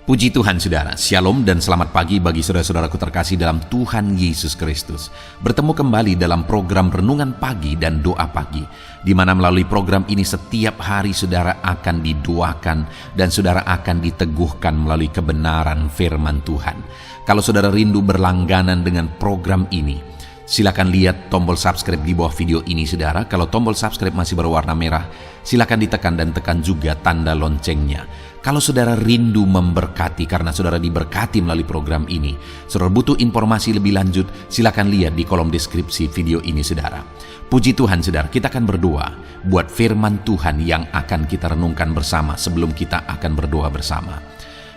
Puji Tuhan saudara, Shalom dan selamat pagi bagi saudara-saudaraku terkasih dalam Tuhan Yesus Kristus. Bertemu kembali dalam program Renungan Pagi dan Doa Pagi, di mana melalui program ini setiap hari saudara akan didoakan dan saudara akan diteguhkan melalui kebenaran firman Tuhan. Kalau saudara rindu berlangganan dengan program ini, silakan lihat tombol subscribe di bawah video ini saudara. Kalau tombol subscribe masih berwarna merah, silakan ditekan dan tekan juga tanda loncengnya. Kalau saudara rindu memberkati karena saudara diberkati melalui program ini, saudara butuh informasi lebih lanjut, silakan lihat di kolom deskripsi video ini saudara. Puji Tuhan saudara, kita akan berdoa buat firman Tuhan yang akan kita renungkan bersama sebelum kita akan berdoa bersama.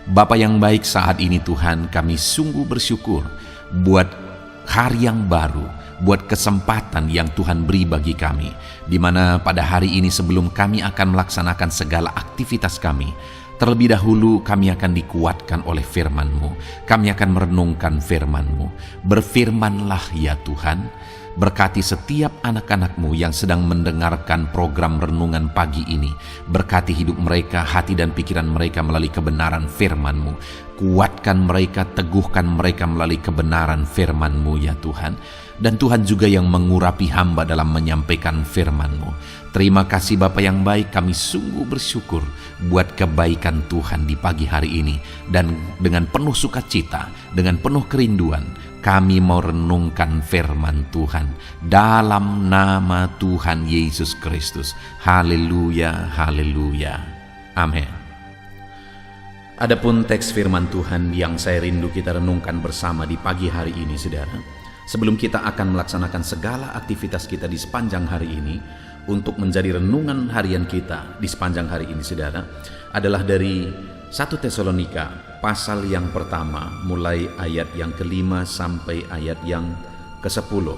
Bapa yang baik, saat ini Tuhan kami sungguh bersyukur buat hari yang baru, buat kesempatan yang Tuhan beri bagi kami, di mana pada hari ini sebelum kami akan melaksanakan segala aktivitas kami, terlebih dahulu kami akan dikuatkan oleh firman-Mu. Kami akan merenungkan firman-Mu. Berfirmanlah ya Tuhan, berkati setiap anak-anak-Mu yang sedang mendengarkan program Renungan Pagi ini. Berkati hidup mereka, hati dan pikiran mereka melalui kebenaran firman-Mu. Kuatkan mereka, teguhkan mereka melalui kebenaran firman-Mu ya Tuhan. Dan Tuhan juga yang mengurapi hamba dalam menyampaikan firman-Mu. Terima kasih Bapa yang baik, kami sungguh bersyukur buat kebaikan Tuhan di pagi hari ini. Dan dengan penuh sukacita, dengan penuh kerinduan, kami mau renungkan firman Tuhan dalam nama Tuhan Yesus Kristus. Haleluya, haleluya. Amin. Adapun teks firman Tuhan yang saya rindu kita renungkan bersama di pagi hari ini saudara, sebelum kita akan melaksanakan segala aktivitas kita di sepanjang hari ini, untuk menjadi renungan harian kita di sepanjang hari ini saudara, adalah dari 1 Tesalonika pasal yang pertama, mulai ayat yang ke-5 sampai ayat yang ke-10,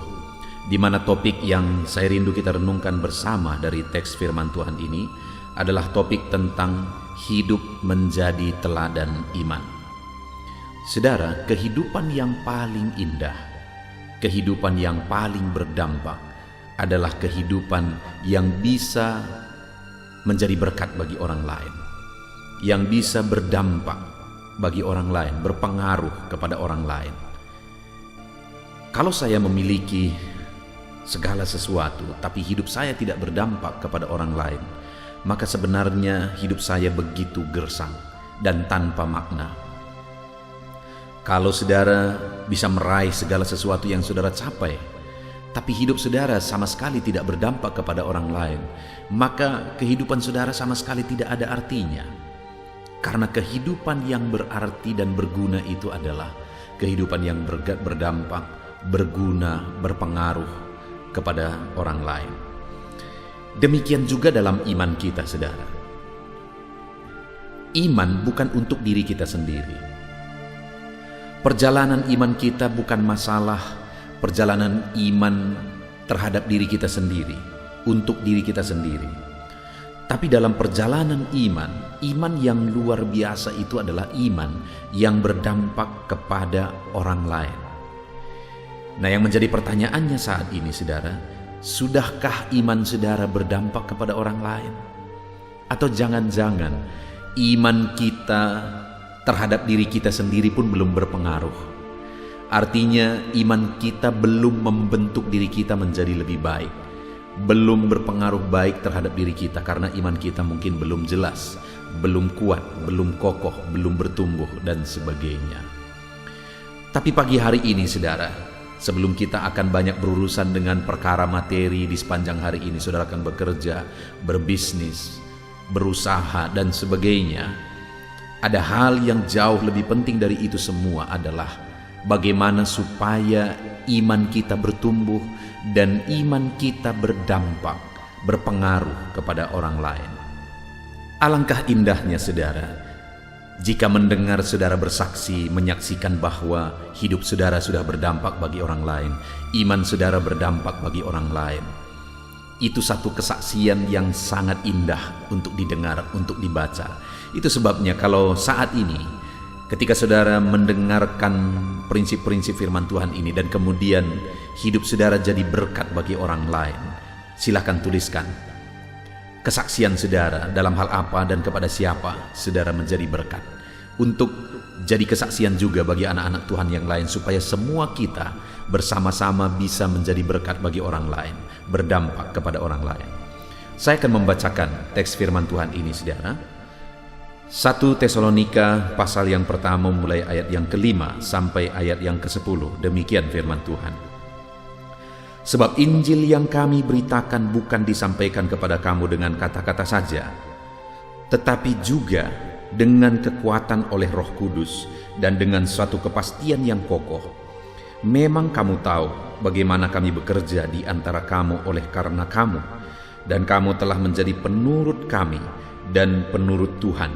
di mana topik yang saya rindu kita renungkan bersama dari teks firman Tuhan ini adalah topik tentang hidup menjadi teladan iman. Saudara, kehidupan yang paling indah, kehidupan yang paling berdampak adalah kehidupan yang bisa menjadi berkat bagi orang lain, yang bisa berdampak bagi orang lain, berpengaruh kepada orang lain. Kalau saya memiliki segala sesuatu, tapi hidup saya tidak berdampak kepada orang lain, maka sebenarnya hidup saya begitu gersang dan tanpa makna. Kalau saudara bisa meraih segala sesuatu yang saudara capai, tapi hidup saudara sama sekali tidak berdampak kepada orang lain, maka kehidupan saudara sama sekali tidak ada artinya. Karena kehidupan yang berarti dan berguna itu adalah kehidupan yang berdampak, berguna, berpengaruh kepada orang lain. Demikian juga dalam iman kita saudara. Iman bukan untuk diri kita sendiri. Perjalanan iman kita bukan masalah perjalanan iman terhadap diri kita sendiri, untuk diri kita sendiri. Tapi dalam perjalanan iman, iman yang luar biasa itu adalah iman yang berdampak kepada orang lain. Nah, yang menjadi pertanyaannya saat ini saudara, sudahkah iman saudara berdampak kepada orang lain? Atau jangan-jangan iman kita terhadap diri kita sendiri pun belum berpengaruh? Artinya iman kita belum membentuk diri kita menjadi lebih baik, belum berpengaruh baik terhadap diri kita karena iman kita mungkin belum jelas, belum kuat, belum kokoh, belum bertumbuh dan sebagainya. Tapi pagi hari ini saudara, sebelum kita akan banyak berurusan dengan perkara materi di sepanjang hari ini, saudara akan bekerja, berbisnis, berusaha dan sebagainya. Ada hal yang jauh lebih penting dari itu semua adalah bagaimana supaya iman kita bertumbuh dan iman kita berdampak, berpengaruh kepada orang lain. Alangkah indahnya saudara, jika mendengar saudara bersaksi, menyaksikan bahwa hidup saudara sudah berdampak bagi orang lain, iman saudara berdampak bagi orang lain. Itu satu kesaksian yang sangat indah untuk didengar, untuk dibaca. Itu sebabnya kalau saat ini ketika saudara mendengarkan prinsip-prinsip firman Tuhan ini dan kemudian hidup saudara jadi berkat bagi orang lain, silakan tuliskan kesaksian saudara dalam hal apa dan kepada siapa saudara menjadi berkat. untuk jadi kesaksian juga bagi anak-anak Tuhan yang lain, supaya semua kita bersama-sama bisa menjadi berkat bagi orang lain, berdampak kepada orang lain. Saya akan membacakan teks firman Tuhan ini, saudara. 1 Tesalonika pasal yang pertama mulai ayat yang ke-5 sampai ayat yang ke-10. Demikian firman Tuhan. Sebab Injil yang kami beritakan bukan disampaikan kepada kamu dengan kata-kata saja, tetapi juga dengan kekuatan oleh Roh Kudus dan dengan suatu kepastian yang kokoh. Memang kamu tahu bagaimana kami bekerja di antara kamu oleh karena kamu, dan kamu telah menjadi penurut kami dan penurut Tuhan.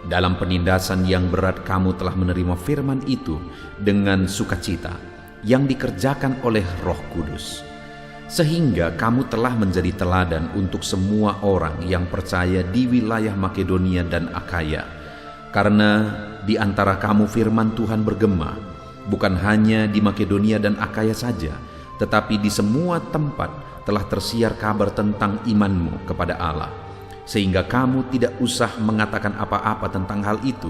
Dalam penindasan yang berat kamu telah menerima firman itu dengan sukacita yang dikerjakan oleh Roh Kudus, sehingga kamu telah menjadi teladan untuk semua orang yang percaya di wilayah Makedonia dan Akaya. Karena di antara kamu firman Tuhan bergema, bukan hanya di Makedonia dan Akaya saja, tetapi di semua tempat telah tersiar kabar tentang imanmu kepada Allah, sehingga kamu tidak usah mengatakan apa-apa tentang hal itu,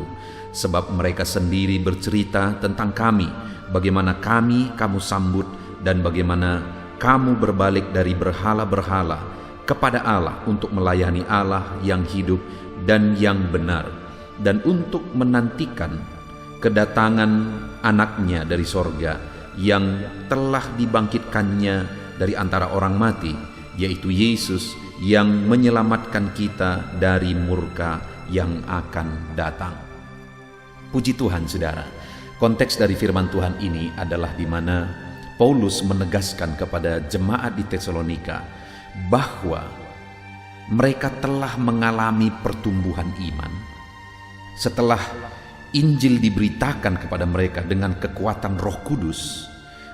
sebab mereka sendiri bercerita tentang kami, bagaimana kamu sambut dan bagaimana kamu berbalik dari berhala-berhala kepada Allah untuk melayani Allah yang hidup dan yang benar, dan untuk menantikan kedatangan anaknya dari sorga yang telah dibangkitkannya dari antara orang mati, yaitu Yesus yang menyelamatkan kita dari murka yang akan datang. Puji Tuhan, saudara. Konteks dari firman Tuhan ini adalah di mana Paulus menegaskan kepada jemaat di Tesalonika bahwa mereka telah mengalami pertumbuhan iman setelah Injil diberitakan kepada mereka dengan kekuatan Roh Kudus.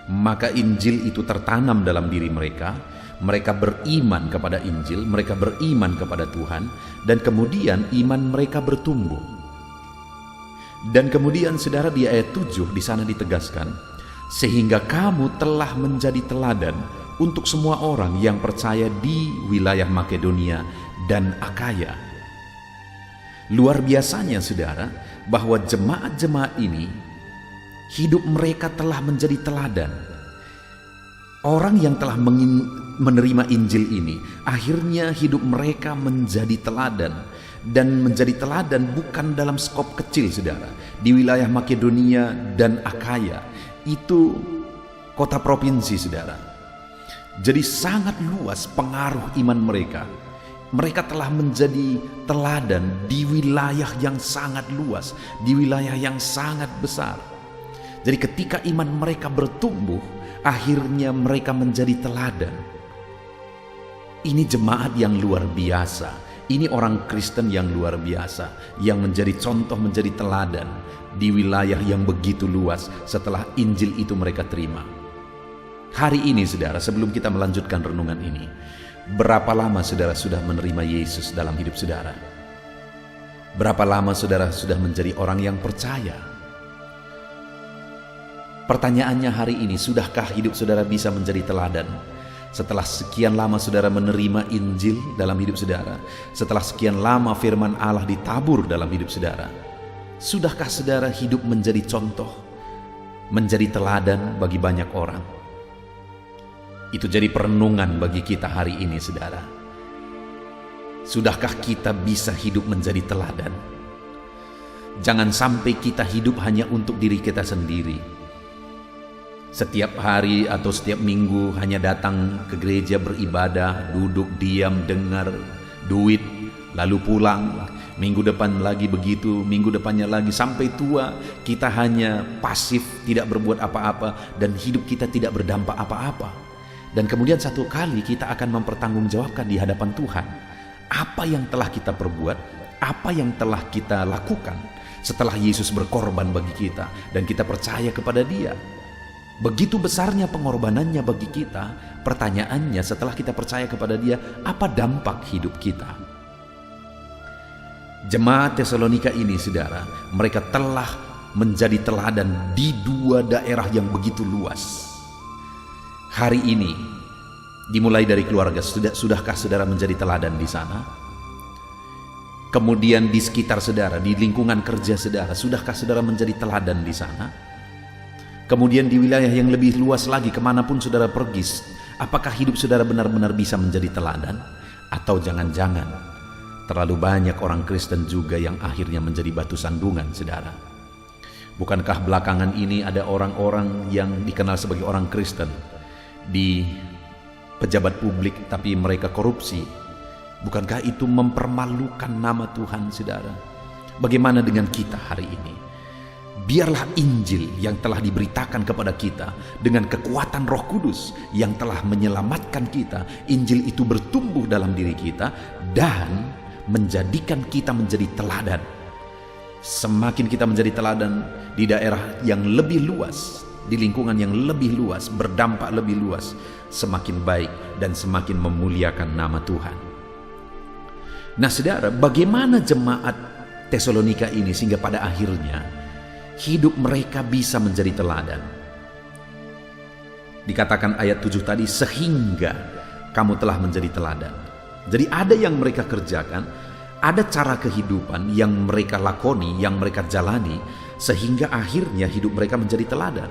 Maka Injil itu tertanam dalam diri mereka. Mereka beriman kepada Injil, mereka beriman kepada Tuhan, dan kemudian iman mereka bertumbuh. Dan kemudian, saudara, di ayat 7 di sana ditegaskan, sehingga kamu telah menjadi teladan untuk semua orang yang percaya di wilayah Makedonia dan Akaya. Luar biasanya, saudara, bahwa jemaat-jemaat ini hidup mereka telah menjadi teladan. Orang yang telah menerima Injil ini, akhirnya hidup mereka menjadi teladan. Dan menjadi teladan bukan dalam skop kecil, saudara. Di wilayah Makedonia dan Akaya, itu kota provinsi, saudara. Jadi sangat luas pengaruh iman mereka. Mereka telah menjadi teladan di wilayah yang sangat luas, di wilayah yang sangat besar. Jadi ketika iman mereka bertumbuh, akhirnya mereka menjadi teladan. Ini jemaat yang luar biasa. Ini orang Kristen yang luar biasa, yang menjadi contoh, menjadi teladan di wilayah yang begitu luas setelah Injil itu mereka terima. Hari ini, saudara, sebelum kita melanjutkan renungan ini, berapa lama saudara sudah menerima Yesus dalam hidup saudara? Berapa lama saudara sudah menjadi orang yang percaya? Pertanyaannya hari ini, sudahkah hidup saudara bisa menjadi teladan? Setelah sekian lama saudara menerima Injil dalam hidup saudara, setelah sekian lama firman Allah ditabur dalam hidup saudara, sudahkah saudara hidup menjadi contoh, menjadi teladan bagi banyak orang? Itu jadi perenungan bagi kita hari ini, saudara. Sudahkah kita bisa hidup menjadi teladan? Jangan sampai kita hidup hanya untuk diri kita sendiri. Setiap hari atau setiap minggu hanya datang ke gereja beribadah, duduk diam, dengar, duit, lalu pulang. Minggu depan lagi begitu, minggu depannya lagi, sampai tua kita hanya pasif, tidak berbuat apa-apa, dan hidup kita tidak berdampak apa-apa. Dan kemudian satu kali kita akan mempertanggungjawabkan di hadapan Tuhan apa yang telah kita perbuat, apa yang telah kita lakukan setelah Yesus berkorban bagi kita dan kita percaya kepada Dia. Begitu besarnya pengorbanannya bagi kita. Pertanyaannya, setelah kita percaya kepada Dia, apa dampak hidup kita? Jemaat Tesalonika ini, saudara, mereka telah menjadi teladan di dua daerah yang begitu luas. Hari ini, dimulai dari keluarga, sudahkah saudara menjadi teladan di sana? Kemudian di sekitar saudara, di lingkungan kerja saudara, sudahkah saudara menjadi teladan di sana? Kemudian di wilayah yang lebih luas lagi, kemanapun saudara pergi, apakah hidup saudara benar-benar bisa menjadi teladan? Atau jangan-jangan terlalu banyak orang Kristen juga yang akhirnya menjadi batu sandungan saudara? Bukankah belakangan ini ada orang-orang yang dikenal sebagai orang Kristen di pejabat publik tapi mereka korupsi? Bukankah itu mempermalukan nama Tuhan saudara? Bagaimana dengan kita hari ini? Biarlah Injil yang telah diberitakan kepada kita dengan kekuatan Roh Kudus yang telah menyelamatkan kita, Injil itu bertumbuh dalam diri kita dan menjadikan kita menjadi teladan. Semakin kita menjadi teladan di daerah yang lebih luas, di lingkungan yang lebih luas, berdampak lebih luas, semakin baik dan semakin memuliakan nama Tuhan. Nah saudara, bagaimana jemaat Tesalonika ini sehingga pada akhirnya hidup mereka bisa menjadi teladan? Dikatakan ayat 7 tadi, sehingga kamu telah menjadi teladan. Jadi ada yang mereka kerjakan, ada cara kehidupan yang mereka lakoni, yang mereka jalani, sehingga akhirnya hidup mereka menjadi teladan.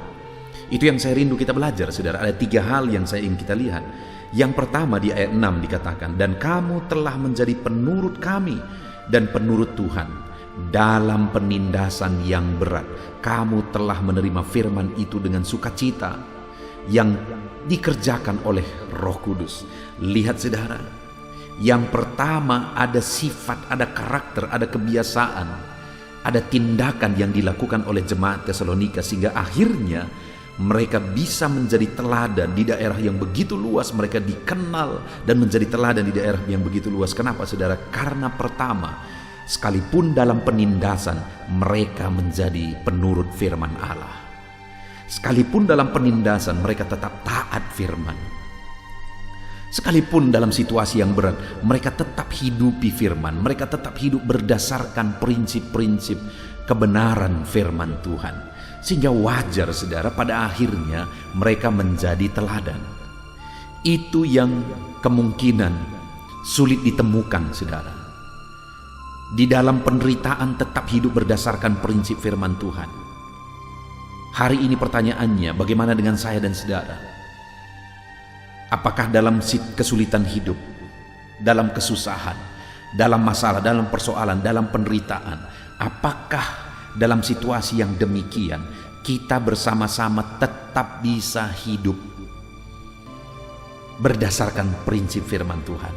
Itu yang saya rindu kita belajar saudara. Ada 3 hal yang saya ingin kita lihat. Yang pertama di ayat 6 dikatakan, dan kamu telah menjadi penurut kami dan penurut Tuhan dalam penindasan yang berat. Kamu telah menerima firman itu dengan sukacita yang dikerjakan oleh Roh Kudus. Lihat saudara, yang pertama ada sifat, ada karakter, ada kebiasaan, ada tindakan yang dilakukan oleh jemaat Tesalonika sehingga akhirnya mereka bisa menjadi teladan di daerah yang begitu luas. Mereka dikenal dan menjadi teladan di daerah yang begitu luas. Kenapa saudara? Karena pertama, sekalipun dalam penindasan, mereka menjadi penurut firman Allah. Sekalipun dalam penindasan, mereka tetap taat firman. Sekalipun dalam situasi yang berat, mereka tetap hidupi firman. Mereka tetap hidup berdasarkan prinsip-prinsip kebenaran firman Tuhan. Sehingga wajar saudara pada akhirnya mereka menjadi teladan. Itu yang kemungkinan sulit ditemukan saudara. Di dalam penderitaan tetap hidup berdasarkan prinsip firman Tuhan. Hari ini pertanyaannya, bagaimana dengan saya dan saudara? Apakah dalam kesulitan hidup, dalam kesusahan, dalam masalah, dalam persoalan, dalam penderitaan, apakah dalam situasi yang demikian kita bersama-sama tetap bisa hidup berdasarkan prinsip firman Tuhan?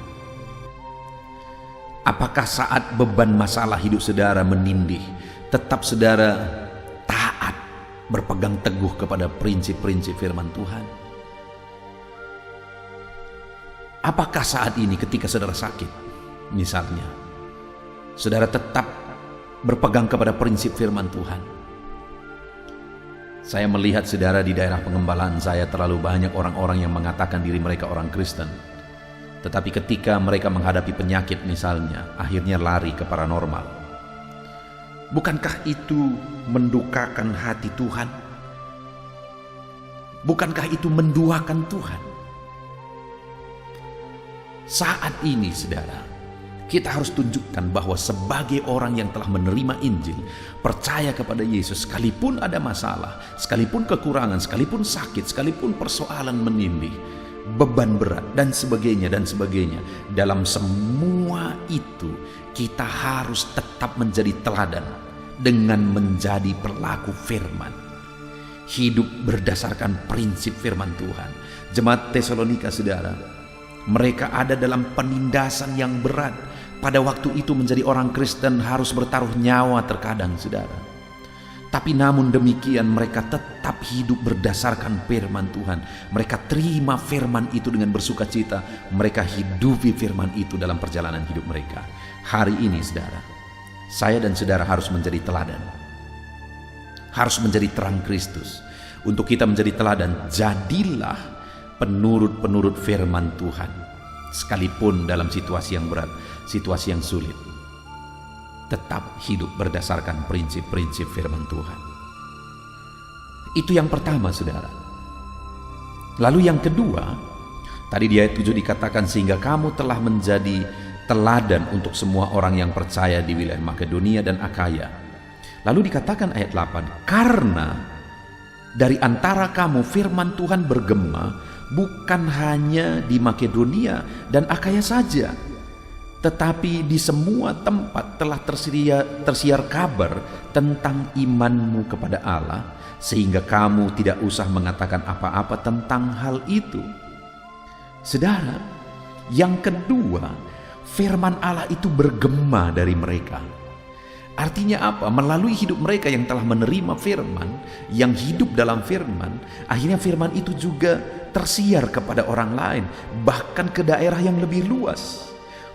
Apakah saat beban masalah hidup saudara menindih, tetap saudara taat, berpegang teguh kepada prinsip-prinsip firman Tuhan? Apakah saat ini ketika saudara sakit misalnya, saudara tetap berpegang kepada prinsip firman Tuhan? Saya melihat saudara di daerah pengembalaan saya terlalu banyak orang-orang yang mengatakan diri mereka orang Kristen, tetapi ketika mereka menghadapi penyakit misalnya, akhirnya lari ke paranormal. Bukankah itu mendukakan hati Tuhan? Bukankah itu menduakan Tuhan? Saat ini saudara, kita harus tunjukkan bahwa sebagai orang yang telah menerima Injil, percaya kepada Yesus, sekalipun ada masalah, sekalipun kekurangan, sekalipun sakit, sekalipun persoalan menindih, beban berat dan sebagainya, dalam semua itu kita harus tetap menjadi teladan dengan menjadi pelaku firman. Hidup berdasarkan prinsip firman Tuhan. Jemaat Tesalonika saudara, mereka ada dalam penindasan yang berat. Pada waktu itu menjadi orang Kristen harus bertaruh nyawa terkadang saudara. Tapi namun demikian mereka tetap hidup berdasarkan firman Tuhan. Mereka terima firman itu dengan bersukacita. Mereka hidupi firman itu dalam perjalanan hidup mereka. Hari ini saudara, saya dan saudara harus menjadi teladan. Harus menjadi terang Kristus. Untuk kita menjadi teladan, jadilah penurut-penurut firman Tuhan. Sekalipun dalam situasi yang berat, situasi yang sulit, tetap hidup berdasarkan prinsip-prinsip firman Tuhan. Itu yang pertama saudara. Lalu yang kedua, tadi di ayat 7 dikatakan sehingga kamu telah menjadi teladan untuk semua orang yang percaya di wilayah Makedonia dan Akhaya. Lalu dikatakan ayat 8, karena dari antara kamu firman Tuhan bergema bukan hanya di Makedonia dan Akhaya saja, tetapi di semua tempat telah tersiar kabar tentang imanmu kepada Allah, sehingga kamu tidak usah mengatakan apa-apa tentang hal itu. Saudara, yang kedua, firman Allah itu bergema dari mereka. Artinya apa? Melalui hidup mereka yang telah menerima firman, yang hidup dalam firman, akhirnya firman itu juga tersiar kepada orang lain, bahkan ke daerah yang lebih luas.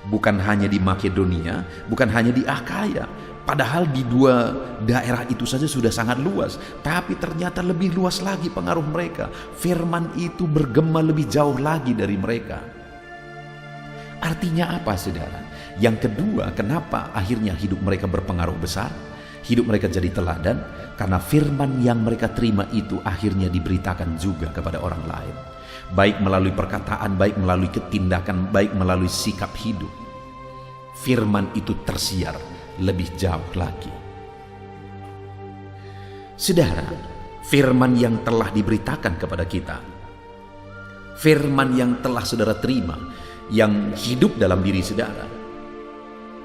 Bukan hanya di Makedonia, bukan hanya di Akhaya, padahal di dua daerah itu saja sudah sangat luas, tapi ternyata lebih luas lagi pengaruh mereka. Firman itu bergema lebih jauh lagi dari mereka. Artinya apa, saudara? Yang kedua, kenapa akhirnya hidup mereka berpengaruh besar? Hidup mereka jadi teladan karena firman yang mereka terima itu akhirnya diberitakan juga kepada orang lain. Baik melalui perkataan, baik melalui ketindakan, baik melalui sikap hidup. Firman itu tersiar lebih jauh lagi. Saudara, firman yang telah diberitakan kepada kita, firman yang telah saudara terima, yang hidup dalam diri saudara,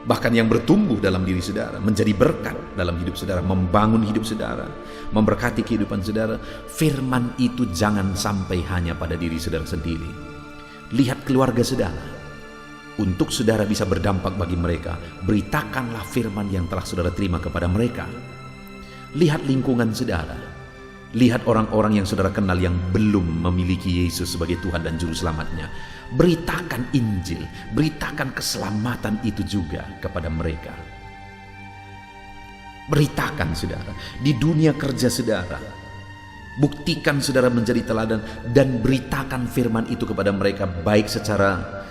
bahkan yang bertumbuh dalam diri saudara, menjadi berkat dalam hidup saudara, membangun hidup saudara, memberkati kehidupan saudara. Firman itu jangan sampai hanya pada diri saudara sendiri. Lihat keluarga saudara. Untuk saudara bisa berdampak bagi mereka, beritakanlah firman yang telah saudara terima kepada mereka. Lihat lingkungan saudara. Lihat orang-orang yang saudara kenal yang belum memiliki Yesus sebagai Tuhan dan Juru Selamatnya. Beritakan Injil, beritakan keselamatan itu juga kepada mereka. Beritakan saudara, di dunia kerja saudara, buktikan saudara menjadi teladan dan beritakan firman itu kepada mereka, baik secara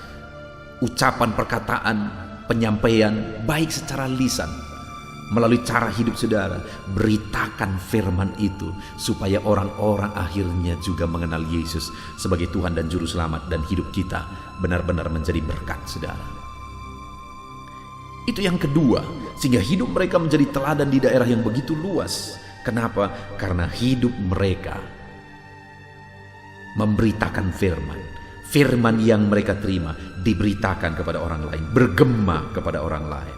ucapan, perkataan, penyampaian, baik secara lisan, melalui cara hidup saudara. Beritakan firman itu supaya orang-orang akhirnya juga mengenal Yesus sebagai Tuhan dan Juru Selamat, dan hidup kita benar-benar menjadi berkat saudara. Itu yang kedua, sehingga hidup mereka menjadi teladan di daerah yang begitu luas. Kenapa? Karena hidup mereka memberitakan firman. Firman yang mereka terima diberitakan kepada orang lain, bergema kepada orang lain.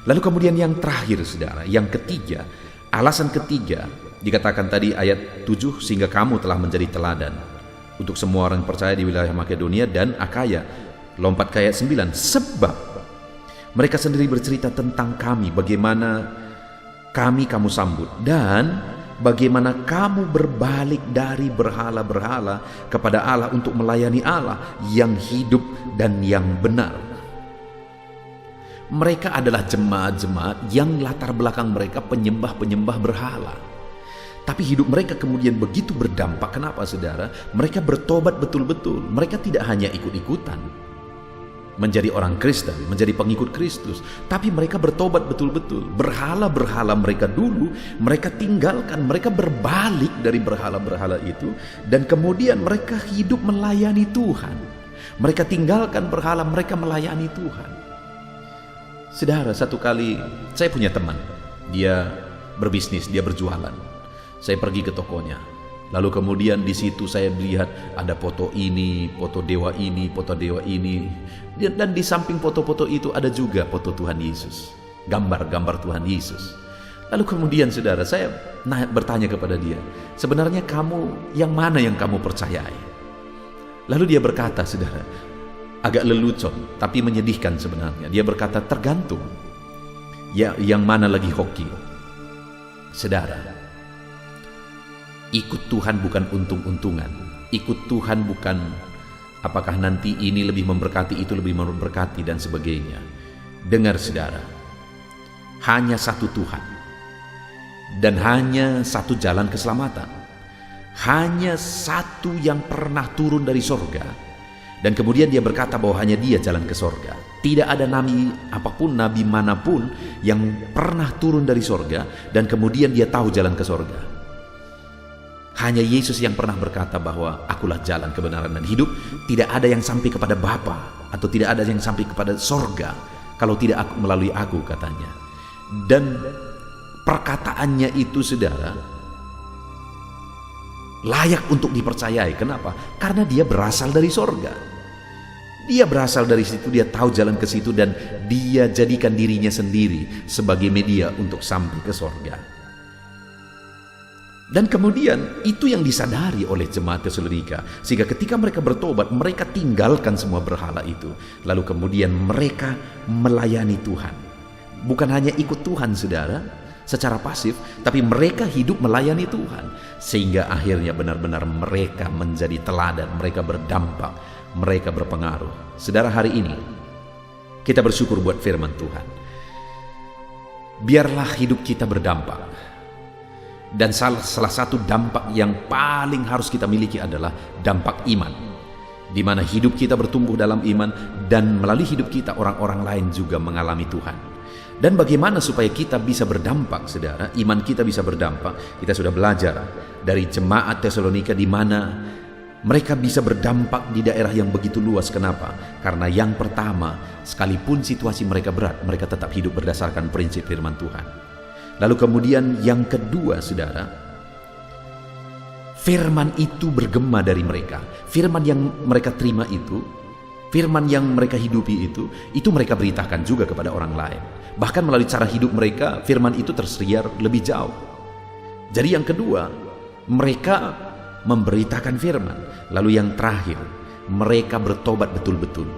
Lalu kemudian yang terakhir saudara, yang ketiga, alasan ketiga dikatakan tadi ayat 7, sehingga kamu telah menjadi teladan untuk semua orang percaya di wilayah Makedonia dan Akhaya. Lompat ke ayat 9, sebab mereka sendiri bercerita tentang kami, bagaimana kamu sambut, dan bagaimana kamu berbalik dari berhala-berhala kepada Allah untuk melayani Allah yang hidup dan yang benar. Mereka adalah jemaat-jemaat yang latar belakang mereka penyembah-penyembah berhala. Tapi hidup mereka kemudian begitu berdampak. Kenapa saudara? Mereka bertobat betul-betul. Mereka tidak hanya ikut-ikutan menjadi orang Kristen, menjadi pengikut Kristus, tapi mereka bertobat betul-betul. Berhala-berhala mereka dulu mereka tinggalkan, mereka berbalik dari berhala-berhala itu, dan kemudian mereka hidup melayani Tuhan. Mereka tinggalkan berhala, mereka melayani Tuhan. Saudara, satu kali saya punya teman, dia berbisnis, dia berjualan. Saya pergi ke tokonya. Lalu kemudian di situ saya melihat ada foto ini, foto dewa ini, foto dewa ini. Dan di samping foto-foto itu ada juga foto Tuhan Yesus, gambar-gambar Tuhan Yesus. Lalu kemudian saudara, saya bertanya kepada dia, sebenarnya kamu yang mana yang kamu percayai? Lalu dia berkata, saudara, agak lelucon tapi menyedihkan sebenarnya. Dia berkata, tergantung ya, yang mana lagi hoki. Saudara, ikut Tuhan bukan untung-untungan. Ikut Tuhan bukan apakah nanti ini lebih memberkati, itu lebih memberkati dan sebagainya. Dengar saudara, hanya satu Tuhan dan hanya satu jalan keselamatan. Hanya satu yang pernah turun dari sorga, dan kemudian dia berkata bahwa hanya dia jalan ke sorga. Tidak ada nabi apapun, nabi manapun yang pernah turun dari sorga dan kemudian dia tahu jalan ke sorga. Hanya Yesus yang pernah berkata bahwa akulah jalan, kebenaran, dan hidup. Tidak ada yang sampai kepada Bapa atau tidak ada yang sampai kepada sorga kalau tidak melalui aku, katanya. Dan perkataannya itu, saudara, layak untuk dipercayai. Kenapa? Karena dia berasal dari sorga. Dia berasal dari situ, dia tahu jalan ke situ, dan dia jadikan dirinya sendiri sebagai media untuk sampai ke sorga. Dan kemudian itu yang disadari oleh jemaat Tesalonika, sehingga ketika mereka bertobat, mereka tinggalkan semua berhala itu, lalu kemudian mereka melayani Tuhan. Bukan hanya ikut Tuhan, saudara, secara pasif, tapi mereka hidup melayani Tuhan, sehingga akhirnya benar-benar mereka menjadi teladan, mereka berdampak, mereka berpengaruh. Saudara, hari ini kita bersyukur buat firman Tuhan. Biarlah hidup kita berdampak. Dan salah satu dampak yang paling harus kita miliki adalah dampak iman, di mana hidup kita bertumbuh dalam iman, dan melalui hidup kita orang-orang lain juga mengalami Tuhan. Dan bagaimana supaya kita bisa berdampak, saudara, iman kita bisa berdampak? Kita sudah belajar dari jemaat Tesalonika, di mana mereka bisa berdampak di daerah yang begitu luas. Kenapa? Karena yang pertama, sekalipun situasi mereka berat, mereka tetap hidup berdasarkan prinsip firman Tuhan. Lalu kemudian yang kedua, saudara, firman itu bergema dari mereka. Firman yang mereka terima itu, firman yang mereka hidupi itu mereka beritakan juga kepada orang lain. Bahkan melalui cara hidup mereka, firman itu tersiar lebih jauh. Jadi yang kedua, mereka memberitakan firman. Lalu yang terakhir, mereka bertobat betul-betul,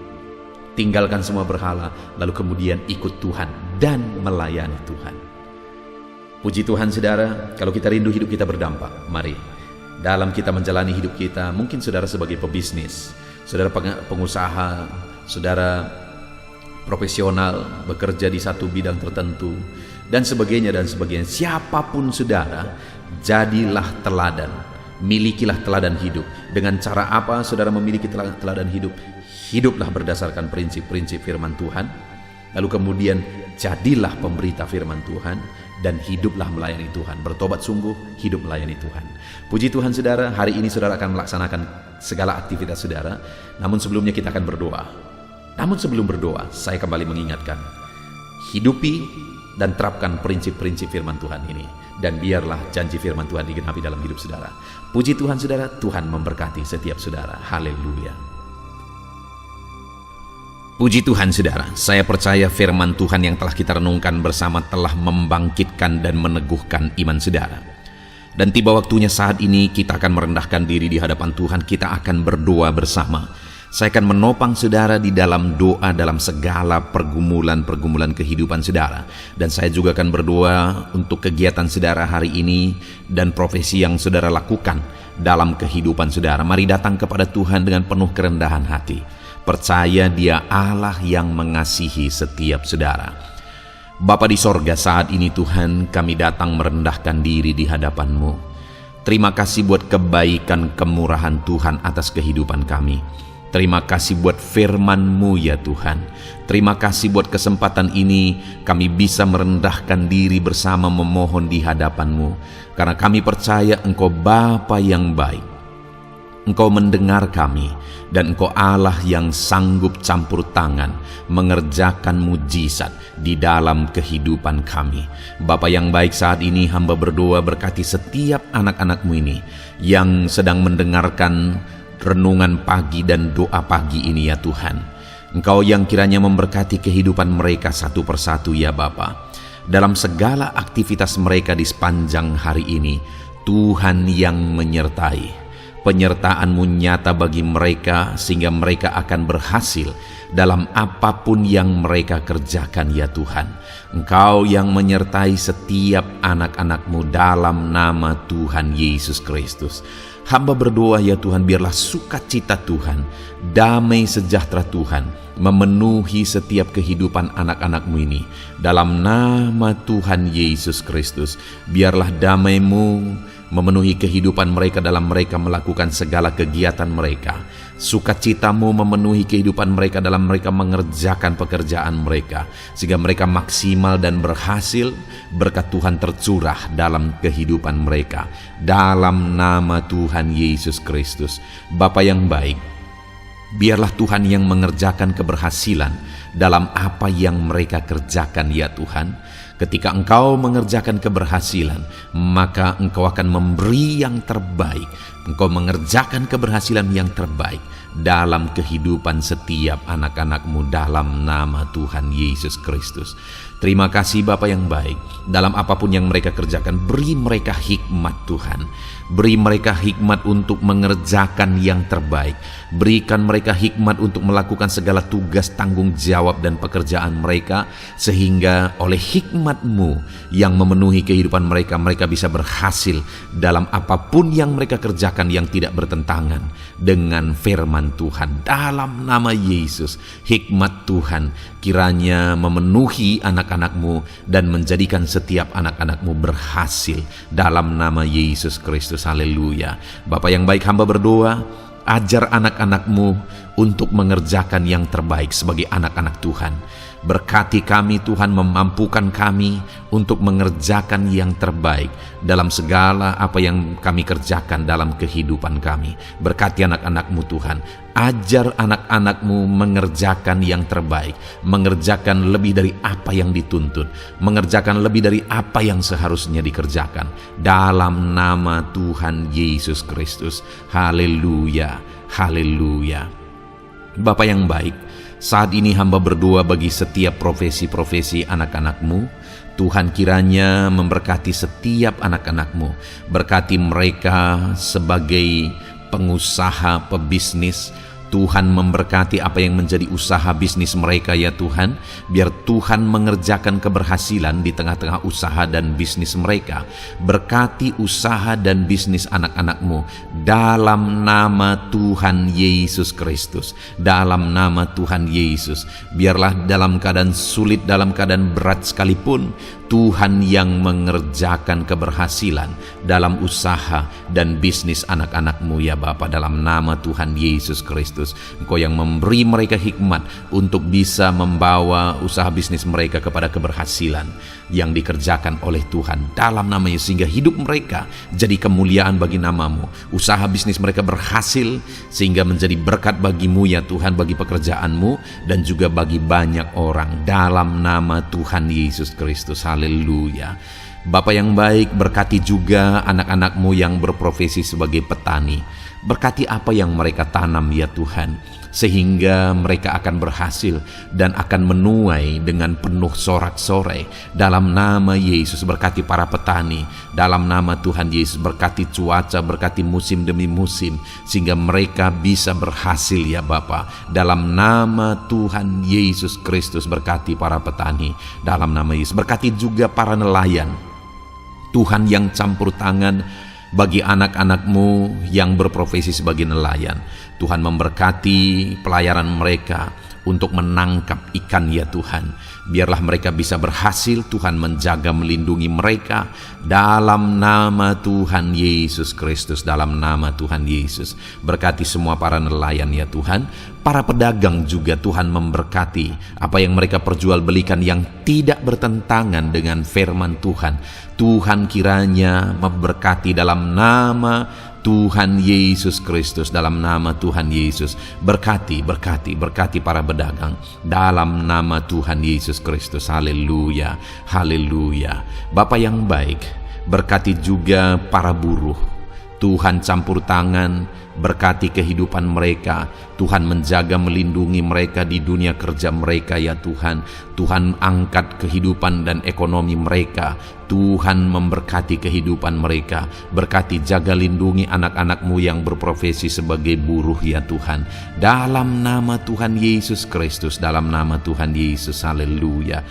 tinggalkan semua berhala, lalu kemudian ikut Tuhan dan melayani Tuhan. Puji Tuhan, saudara, kalau kita rindu hidup kita berdampak, mari dalam kita menjalani hidup kita, mungkin saudara sebagai pebisnis, saudara pengusaha, saudara profesional, bekerja di satu bidang tertentu, dan sebagainya, siapapun saudara, jadilah teladan, milikilah teladan hidup. Dengan cara apa saudara memiliki teladan hidup? Hiduplah berdasarkan prinsip-prinsip firman Tuhan, lalu kemudian jadilah pemberita firman Tuhan, dan hiduplah melayani Tuhan. Bertobat sungguh, hidup melayani Tuhan. Puji Tuhan, saudara, hari ini saudara akan melaksanakan segala aktivitas saudara. Namun sebelumnya kita akan berdoa. Namun sebelum berdoa, saya kembali mengingatkan, hidupi dan terapkan prinsip-prinsip firman Tuhan ini, dan biarlah janji firman Tuhan digenapi dalam hidup saudara. Puji Tuhan, saudara, Tuhan memberkati setiap saudara. Haleluya. Puji Tuhan, saudara, saya percaya firman Tuhan yang telah kita renungkan bersama telah membangkitkan dan meneguhkan iman saudara. Dan tiba waktunya saat ini kita akan merendahkan diri di hadapan Tuhan, kita akan berdoa bersama. Saya akan menopang saudara di dalam doa dalam segala pergumulan-pergumulan kehidupan saudara. Dan saya juga akan berdoa untuk kegiatan saudara hari ini dan profesi yang saudara lakukan dalam kehidupan saudara. Mari datang kepada Tuhan dengan penuh kerendahan hati. Percaya Dia Allah yang mengasihi setiap saudara. Bapa di sorga, saat ini Tuhan, kami datang merendahkan diri di hadapan-Mu. Terima kasih buat kebaikan kemurahan Tuhan atas kehidupan kami. Terima kasih buat firman-Mu ya Tuhan. Terima kasih buat kesempatan ini kami bisa merendahkan diri bersama memohon di hadapan-Mu. Karena kami percaya Engkau Bapa yang baik. Engkau mendengar kami, dan Engkau Allah yang sanggup campur tangan mengerjakan mujizat di dalam kehidupan kami. Bapa yang baik, saat ini hamba berdoa berkati setiap anak-anak-Mu ini yang sedang mendengarkan renungan pagi dan doa pagi ini ya Tuhan. Engkau yang kiranya memberkati kehidupan mereka satu persatu ya Bapa. Dalam segala aktivitas mereka di sepanjang hari ini, Tuhan yang menyertai. Penyertaan-Mu nyata bagi mereka sehingga mereka akan berhasil dalam apapun yang mereka kerjakan ya Tuhan. Engkau yang menyertai setiap anak-anak-Mu dalam nama Tuhan Yesus Kristus. Hamba berdoa ya Tuhan, biarlah sukacita Tuhan, damai sejahtera Tuhan memenuhi setiap kehidupan anak-anak-Mu ini. Dalam nama Tuhan Yesus Kristus, biarlah damai-Mu, memenuhi kehidupan mereka dalam mereka melakukan segala kegiatan mereka. Sukacitamu memenuhi kehidupan mereka dalam mereka mengerjakan pekerjaan mereka, sehingga mereka maksimal dan berhasil. Berkat Tuhan tercurah dalam kehidupan mereka, dalam nama Tuhan Yesus Kristus. Bapa yang baik, biarlah Tuhan yang mengerjakan keberhasilan dalam apa yang mereka kerjakan ya Tuhan. Ketika Engkau mengerjakan keberhasilan, maka Engkau akan memberi yang terbaik. Engkau mengerjakan keberhasilan yang terbaik dalam kehidupan setiap anak-anak-Mu dalam nama Tuhan Yesus Kristus. Terima kasih Bapa yang baik. Dalam apapun yang mereka kerjakan, beri mereka hikmat Tuhan. Beri mereka hikmat untuk mengerjakan yang terbaik. Berikan mereka hikmat untuk melakukan segala tugas, tanggung jawab dan pekerjaan mereka, sehingga oleh hikmat-Mu yang memenuhi kehidupan mereka, mereka bisa berhasil dalam apapun yang mereka kerjakan yang tidak bertentangan dengan firman Tuhan. Dalam nama Yesus, hikmat Tuhan kiranya memenuhi anak-anak-Mu dan menjadikan setiap anak-anak-Mu berhasil dalam nama Yesus Kristus. Haleluya. Bapa yang baik, hamba berdoa, ajar anak-anak-Mu untuk mengerjakan yang terbaik sebagai anak-anak Tuhan. Berkati kami Tuhan, memampukan kami untuk mengerjakan yang terbaik dalam segala apa yang kami kerjakan dalam kehidupan kami. Berkati anak-anak-Mu Tuhan, ajar anak-anak-Mu mengerjakan yang terbaik, mengerjakan lebih dari apa yang dituntut, mengerjakan lebih dari apa yang seharusnya dikerjakan dalam nama Tuhan Yesus Kristus. Haleluya, haleluya. Bapa yang baik, saat ini hamba berdoa bagi setiap profesi-profesi anak-anak-Mu. Tuhan kiranya memberkati setiap anak-anak-Mu. Berkati mereka sebagai pengusaha, pebisnis. Tuhan memberkati apa yang menjadi usaha bisnis mereka ya Tuhan. Biar Tuhan mengerjakan keberhasilan di tengah-tengah usaha dan bisnis mereka. Berkati usaha dan bisnis anak-anak-Mu dalam nama Tuhan Yesus Kristus. Dalam nama Tuhan Yesus. Biarlah dalam keadaan sulit, dalam keadaan berat sekalipun, Tuhan yang mengerjakan keberhasilan dalam usaha dan bisnis anak-anak-Mu ya Bapa, dalam nama Tuhan Yesus Kristus. Engkau yang memberi mereka hikmat untuk bisa membawa usaha bisnis mereka kepada keberhasilan yang dikerjakan oleh Tuhan dalam nama Yesus, sehingga hidup mereka jadi kemuliaan bagi nama-Mu. Usaha bisnis mereka berhasil sehingga menjadi berkat bagi-Mu ya Tuhan, bagi pekerjaan-Mu dan juga bagi banyak orang dalam nama Tuhan Yesus Kristus. Haleluya. Bapa yang baik, berkati juga anak-anak-Mu yang berprofesi sebagai petani. Berkati apa yang mereka tanam ya Tuhan, sehingga mereka akan berhasil dan akan menuai dengan penuh sorak-sorai dalam nama Yesus. Berkati para petani dalam nama Tuhan Yesus. Berkati cuaca, berkati musim demi musim, sehingga mereka bisa berhasil ya Bapa, dalam nama Tuhan Yesus Kristus. Berkati para petani dalam nama Yesus. Berkati juga para nelayan Tuhan yang campur tangan bagi anak-anak-Mu yang berprofesi sebagai nelayan. Tuhan memberkati pelayaran mereka untuk menangkap ikan ya Tuhan. Biarlah mereka bisa berhasil. Tuhan menjaga, melindungi mereka dalam nama Tuhan Yesus Kristus. Dalam nama Tuhan Yesus. Berkati semua para nelayan ya Tuhan. Para pedagang juga Tuhan memberkati apa yang mereka perjualbelikan yang tidak bertentangan dengan firman Tuhan. Tuhan kiranya memberkati dalam nama Tuhan Yesus Kristus. Dalam nama Tuhan Yesus. Berkati para pedagang dalam nama Tuhan Yesus Kristus. Haleluya, haleluya. Bapa yang baik, berkati juga para buruh. Tuhan campur tangan, berkati kehidupan mereka. Tuhan menjaga, melindungi mereka di dunia kerja mereka ya Tuhan. Tuhan angkat kehidupan dan ekonomi mereka. Tuhan memberkati kehidupan mereka. Berkati, jaga, lindungi anak-anak-Mu yang berprofesi sebagai buruh ya Tuhan. Dalam nama Tuhan Yesus Kristus. Dalam nama Tuhan Yesus. Haleluya.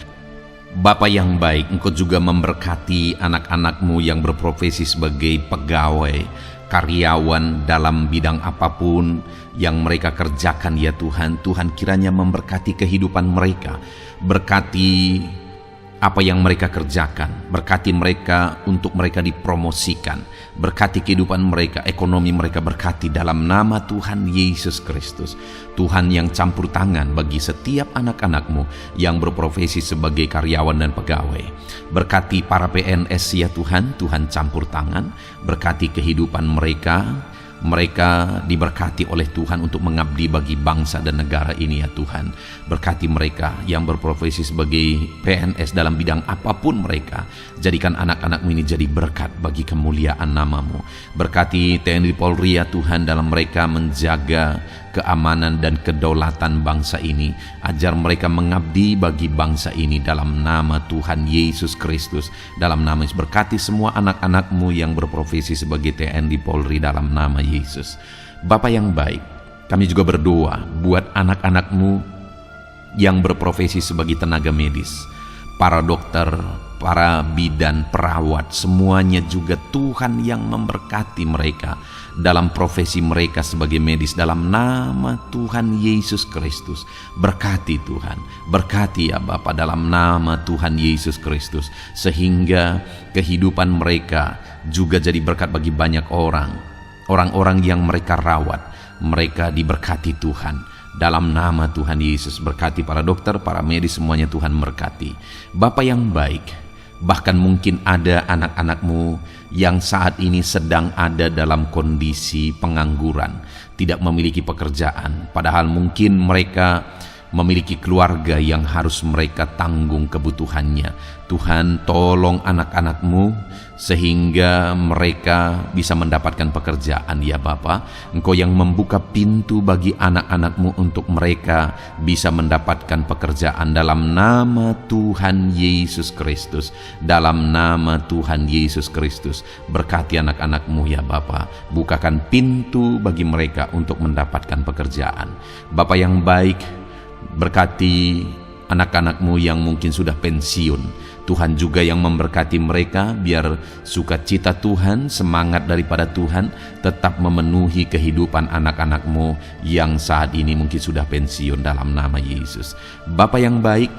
Bapa yang baik, Engkau juga memberkati anak-anak-Mu yang berprofesi sebagai pegawai, karyawan dalam bidang apapun yang mereka kerjakan ya Tuhan. Tuhan kiranya memberkati kehidupan mereka. Berkati apa yang mereka kerjakan. Berkati mereka untuk mereka dipromosikan. Berkati kehidupan mereka, ekonomi mereka, berkati dalam nama Tuhan Yesus Kristus. Tuhan yang campur tangan bagi setiap anak-anak-Mu yang berprofesi sebagai karyawan dan pegawai. Berkati para PNS ya Tuhan, Tuhan campur tangan. Berkati kehidupan mereka. Mereka diberkati oleh Tuhan untuk mengabdi bagi bangsa dan negara ini ya Tuhan. Berkati mereka yang berprofesi sebagai PNS dalam bidang apapun mereka. Jadikan anak-anak-Mu ini jadi berkat bagi kemuliaan nama-Mu. Berkati TNI Polri ya Tuhan dalam mereka menjaga keamanan dan kedaulatan bangsa ini. Ajar mereka mengabdi bagi bangsa ini dalam nama Tuhan Yesus Kristus. Dalam nama Yesus, berkati semua anak-anak-Mu yang berprofesi sebagai TNI Polri dalam nama Yesus. Bapa yang baik, kami juga berdoa buat anak-anak-Mu yang berprofesi sebagai tenaga medis, para dokter, para bidan, perawat, semuanya juga Tuhan yang memberkati mereka dalam profesi mereka sebagai medis dalam nama Tuhan Yesus Kristus. Berkati Tuhan, berkati ya Bapa dalam nama Tuhan Yesus Kristus, sehingga kehidupan mereka juga jadi berkat bagi banyak orang-orang yang mereka rawat. Mereka diberkati Tuhan dalam nama Tuhan Yesus. Berkati para dokter, para medis, semuanya Tuhan berkati. Bapa yang baik, bahkan mungkin ada anak-anak-Mu yang saat ini sedang ada dalam kondisi pengangguran, tidak memiliki pekerjaan, padahal mungkin mereka memiliki keluarga yang harus mereka tanggung kebutuhannya. Tuhan, tolong anak-anak-Mu sehingga mereka bisa mendapatkan pekerjaan ya Bapa. Engkau yang membuka pintu bagi anak-anak-Mu untuk mereka bisa mendapatkan pekerjaan dalam nama Tuhan Yesus Kristus. Dalam nama Tuhan Yesus Kristus, berkati anak-anak-Mu ya Bapa. Bukakan pintu bagi mereka untuk mendapatkan pekerjaan. Bapa yang baik, berkati anak-anak-Mu yang mungkin sudah pensiun. Tuhan juga yang memberkati mereka, biar sukacita Tuhan, semangat daripada Tuhan tetap memenuhi kehidupan anak-anak-Mu yang saat ini mungkin sudah pensiun dalam nama Yesus. Bapa yang baik,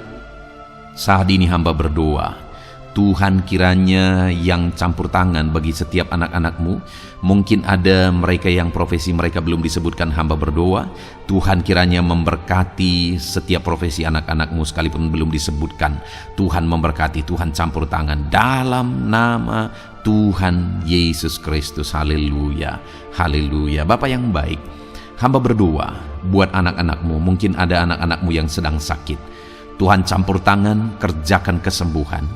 saat ini hamba berdoa, Tuhan kiranya yang campur tangan bagi setiap anak-anak-Mu. Mungkin ada mereka yang profesi mereka belum disebutkan, hamba berdoa Tuhan kiranya memberkati setiap profesi anak-anak-Mu sekalipun belum disebutkan. Tuhan memberkati, Tuhan campur tangan dalam nama Tuhan Yesus Kristus. Haleluya, haleluya. Bapa yang baik, hamba berdoa buat anak-anak-Mu. Mungkin ada anak-anak-Mu yang sedang sakit. Tuhan campur tangan, kerjakan kesembuhan.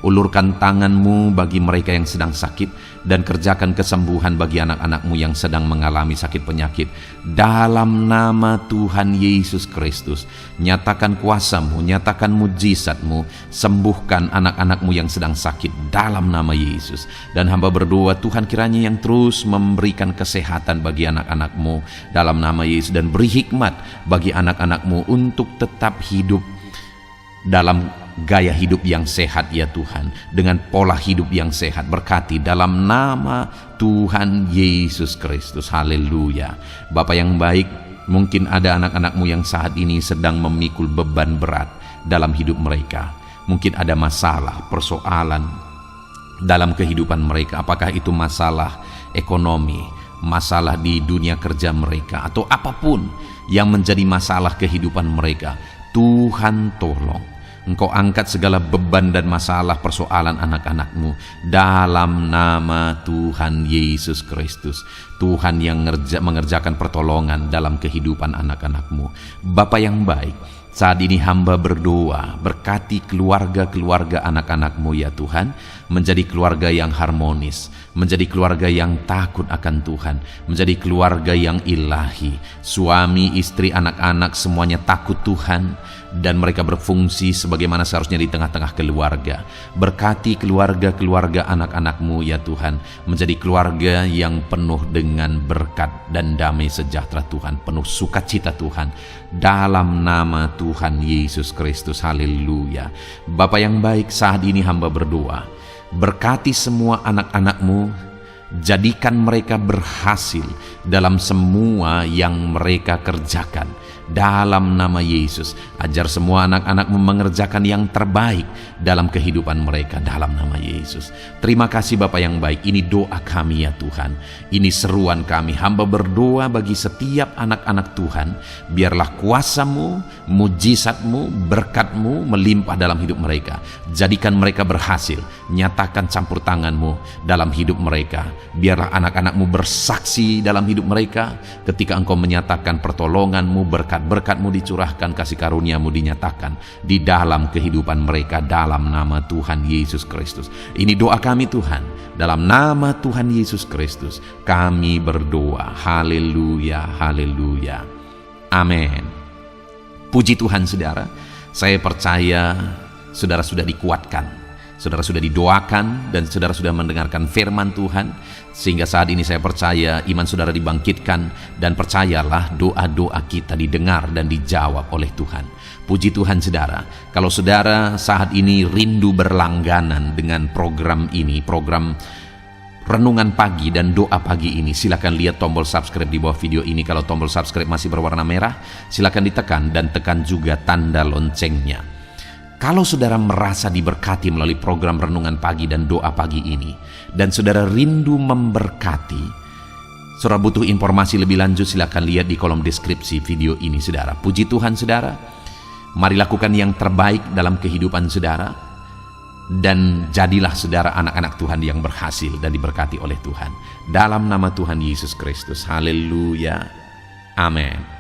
Ulurkan tangan-Mu bagi mereka yang sedang sakit, dan kerjakan kesembuhan bagi anak-anak-Mu yang sedang mengalami sakit penyakit. Dalam nama Tuhan Yesus Kristus, nyatakan kuasa-Mu, nyatakan mujizat-Mu, sembuhkan anak-anak-Mu yang sedang sakit dalam nama Yesus. Dan hamba berdoa Tuhan kiranya yang terus memberikan kesehatan bagi anak-anak-Mu dalam nama Yesus, dan beri hikmat bagi anak-anak-Mu untuk tetap hidup dalam gaya hidup yang sehat ya Tuhan, dengan pola hidup yang sehat. Berkati dalam nama Tuhan Yesus Kristus. Haleluya. Bapa yang baik, mungkin ada anak-anak-Mu yang saat ini sedang memikul beban berat dalam hidup mereka. Mungkin ada masalah, persoalan dalam kehidupan mereka. Apakah itu masalah ekonomi, masalah di dunia kerja mereka, atau apapun yang menjadi masalah kehidupan mereka. Tuhan tolong, Engkau angkat segala beban dan masalah persoalan anak-anak-Mu dalam nama Tuhan Yesus Kristus. Tuhan yang mengerjakan pertolongan dalam kehidupan anak-anak-Mu. Bapa yang baik, saat ini hamba berdoa, berkati keluarga-keluarga anak-anak-Mu ya Tuhan, menjadi keluarga yang harmonis, menjadi keluarga yang takut akan Tuhan, menjadi keluarga yang ilahi. Suami, istri, anak-anak semuanya takut Tuhan, dan mereka berfungsi sebagaimana seharusnya di tengah-tengah keluarga. Berkati keluarga-keluarga anak-anak-Mu ya Tuhan, menjadi keluarga yang penuh dengan berkat dan damai sejahtera Tuhan, penuh sukacita Tuhan, dalam nama Tuhan Yesus Kristus. Haleluya. Bapa yang baik, saat ini hamba berdoa, berkati semua anak-anak-Mu, jadikan mereka berhasil dalam semua yang mereka kerjakan. dalam nama Yesus. Ajar semua anak-anak-Mu mengerjakan yang terbaik dalam kehidupan mereka dalam nama Yesus. Terima kasih Bapa yang baik. Ini doa kami ya Tuhan. Ini seruan kami. Hamba berdoa bagi setiap anak-anak Tuhan. Biarlah kuasa-Mu, mujizat-Mu, berkat-Mu melimpah dalam hidup mereka. Jadikan mereka berhasil. Nyatakan campur tangan-Mu dalam hidup mereka. Biarlah anak-anak-Mu bersaksi dalam hidup mereka ketika Engkau menyatakan pertolongan-Mu, berkat-berkat-Mu dicurahkan, kasih karunia-Mu dinyatakan di dalam kehidupan mereka dalam nama Tuhan Yesus Kristus. Ini doa kami Tuhan, dalam nama Tuhan Yesus Kristus kami berdoa. Haleluya, haleluya, amin. Puji Tuhan saudara, saya percaya saudara sudah dikuatkan, saudara sudah didoakan, dan saudara sudah mendengarkan firman Tuhan, sehingga saat ini saya percaya iman saudara dibangkitkan, dan percayalah doa-doa kita didengar dan dijawab oleh Tuhan. Puji Tuhan saudara, kalau saudara saat ini rindu berlangganan dengan program ini, program Renungan Pagi dan Doa Pagi ini, silakan lihat tombol subscribe di bawah video ini. Kalau tombol subscribe masih berwarna merah, silakan ditekan dan tekan juga tanda loncengnya. Kalau saudara merasa diberkati melalui program Renungan Pagi dan Doa Pagi ini, dan saudara rindu memberkati, saudara butuh informasi lebih lanjut, silakan lihat di kolom deskripsi video ini saudara. Puji Tuhan saudara, mari lakukan yang terbaik dalam kehidupan saudara, dan jadilah saudara anak-anak Tuhan yang berhasil dan diberkati oleh Tuhan. Dalam nama Tuhan Yesus Kristus, haleluya, amin.